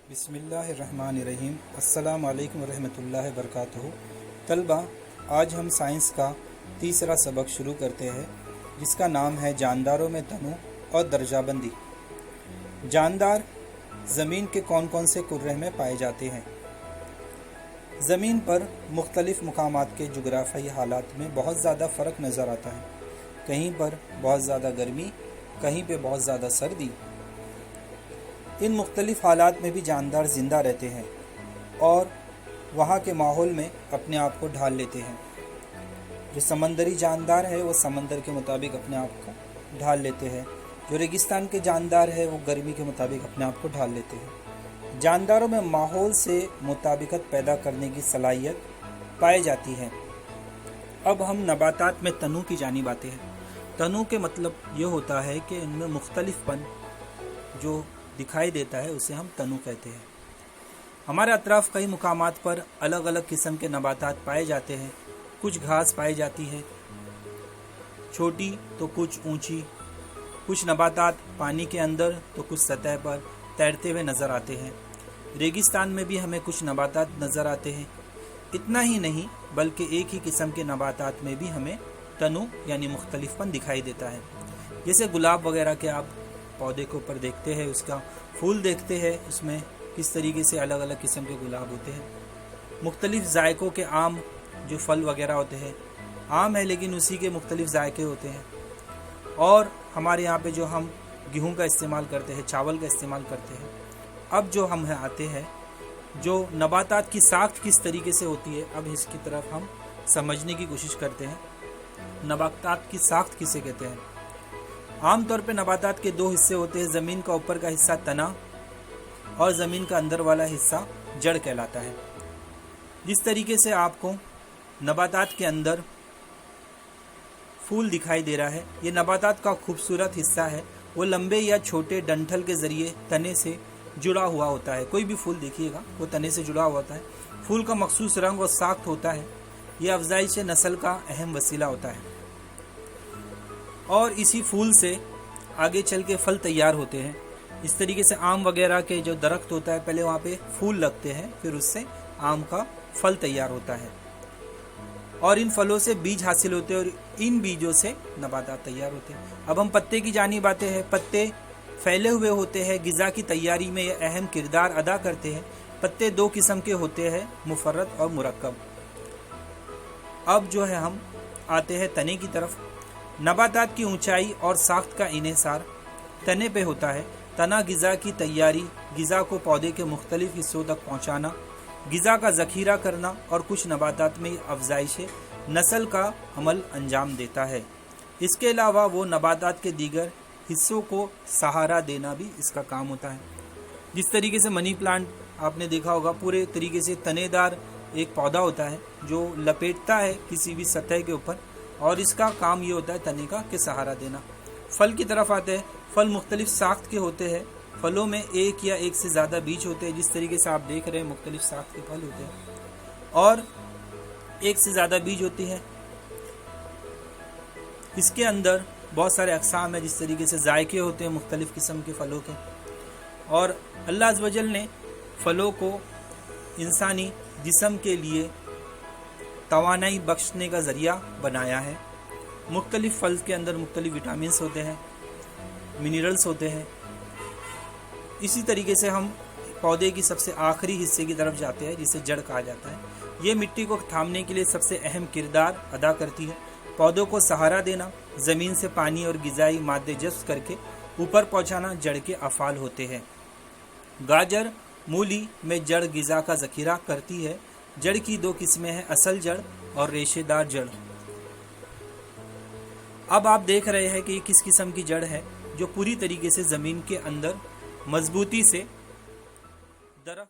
बिस्मिल्लाहिर्रहमानिर्रहीम। अस्सलाम वालेकुम वरहमतुल्लाहि वबरकातुहू। तलबा, आज हम साइंस का तीसरा सबक शुरू करते हैं जिसका नाम है जानदारों में तनु और दर्जाबंदी। जानदार ज़मीन के कौन कौन से कुर्रे में पाए जाते हैं। ज़मीन पर मुख्तलिफ़ मुकामात के जुग़राफ़ियाई हालात में बहुत ज़्यादा फ़र्क नज़र आता है। कहीं पर बहुत ज़्यादा गर्मी, कहीं पे बहुत ज़्यादा सर्दी। इन मुख्तलिफ़ हालात में भी जानदार ज़िंदा रहते हैं और वहाँ के माहौल में अपने आप को ढाल लेते हैं। जो समंदरी जानदार है वो समंदर के मुताबिक अपने आप को ढाल लेते हैं। जो रेगिस्तान के जानदार है वो गर्मी के मुताबिक अपने आप को ढाल लेते हैं। जानदारों में माहौल से मुताबिकत पैदा करने की सलाहियत पाई जाती है। अब हम नबातात में तनु की जानिब आते हैं। तनु के मतलब ये होता है कि इनमें मुख्तलिफपन जो दिखाई देता है उसे हम तनु कहते हैं। हमारे अतराफ़ कई मुकामात पर अलग अलग किस्म के नबातात पाए जाते हैं। कुछ घास पाई जाती है छोटी तो कुछ ऊंची, कुछ नबातात पानी के अंदर तो कुछ सतह पर तैरते हुए नज़र आते हैं। रेगिस्तान में भी हमें कुछ नबातात नज़र आते हैं। इतना ही नहीं बल्कि एक ही किस्म के नबातात में भी हमें तनु यानी मुख्तलिफपन दिखाई देता है। जैसे गुलाब वगैरह के आप पौधे के ऊपर देखते हैं, उसका फूल देखते हैं, उसमें किस तरीके से अलग अलग किस्म के गुलाब होते हैं। मुख्तलिफ़ जायकों के आम जो फल वगैरह होते हैं, आम है लेकिन उसी के मुख्तलिफ़ जायके होते हैं। और हमारे यहाँ पे जो हम गेहूँ का इस्तेमाल करते हैं, चावल का इस्तेमाल करते हैं। अब जो हम आते हैं जो नबातात की साख्त किस तरीके से होती है, अब इसकी तरफ हम समझने की कोशिश करते हैं। नबातात की साख्त किसे कहते हैं। आम तौर पे नबातात के दो हिस्से होते हैं। ज़मीन का ऊपर का हिस्सा तना और ज़मीन का अंदर वाला हिस्सा जड़ कहलाता है। जिस तरीके से आपको नबातात के अंदर फूल दिखाई दे रहा है, ये नबातात का खूबसूरत हिस्सा है। वो लंबे या छोटे डंठल के ज़रिए तने से जुड़ा हुआ होता है। कोई भी फूल देखिएगा वो तने से जुड़ा हुआ होता है। फूल का मखसूस रंग और साख्त होता है। ये अफजाइश नस्ल का अहम वसीला होता है और इसी फूल से आगे चल के फल तैयार होते हैं। इस तरीके से आम वगैरह के जो दरख्त होता है, पहले वहाँ पे फूल लगते हैं, फिर उससे आम का फल तैयार होता है और इन फलों से बीज हासिल होते हैं और इन बीजों से नबातात तैयार होते हैं। अब हम पत्ते की जानिब आते हैं। पत्ते फैले हुए होते हैं, ग़िज़ा की तैयारी में ये अहम किरदार अदा करते हैं। पत्ते दो किस्म के होते हैं, मुफर्रत और मुरक्कब। अब जो है हम आते हैं तने की तरफ। नबातात की ऊंचाई और साख्त का इन्हिसार तने पे होता है। तना ग़िज़ा की तैयारी, ग़िज़ा को पौधे के मुख्तलिफ हिस्सों तक पहुँचाना, ग़िज़ा का ज़ख़ीरा करना और कुछ नबातात में अफजाइश नस्ल का अमल अंजाम देता है। इसके अलावा वो नबातात के दीगर हिस्सों को सहारा देना भी इसका काम होता है। जिस तरीके से मनी प्लांट आपने देखा होगा, पूरे तरीके से तनेदार एक पौधा होता है जो लपेटता है किसी भी सतह के ऊपर और इसका काम ये होता है तने का कि सहारा देना। फल की तरफ आते हैं। फल मुख्तलिफ साख्त के होते हैं। फलों में एक या एक से ज़्यादा बीज होते हैं। जिस तरीके से आप देख रहे हैं मुख्तलिफ साख्त के फल होते हैं और एक से ज़्यादा बीज होती है। इसके अंदर बहुत सारे अक़साम है। जिस तरीके से जायके होते हैं मुख्तलिफ किस्म के फलों के। और अल्लाह अज़्ज़ व जल ने फलों को इंसानी जिस्म के लिए तवानाई बख्शने का ज़रिया बनाया है। मुख्तलिफ फल के अंदर मुख्तलिफ विटामिन्स होते हैं, मिनरल्स होते हैं। इसी तरीके से हम पौधे की सबसे आखिरी हिस्से की तरफ जाते हैं जिसे जड़ कहा जाता है। ये मिट्टी को थामने के लिए सबसे अहम किरदार अदा करती है। पौधों को सहारा देना, ज़मीन से पानी और ग़िज़ाई मादे जज़्ब करके ऊपर पहुँचाना जड़ के अफ़ाल होते हैं। गाजर मूली में जड़ ग़िज़ा का ज़ख़ीरा करती है। जड़ की दो किस्में हैं, असल जड़ और रेशेदार जड़। अब आप देख रहे हैं कि ये किस किस्म की जड़ है जो पूरी तरीके से ज़मीन के अंदर मजबूती से दरख्त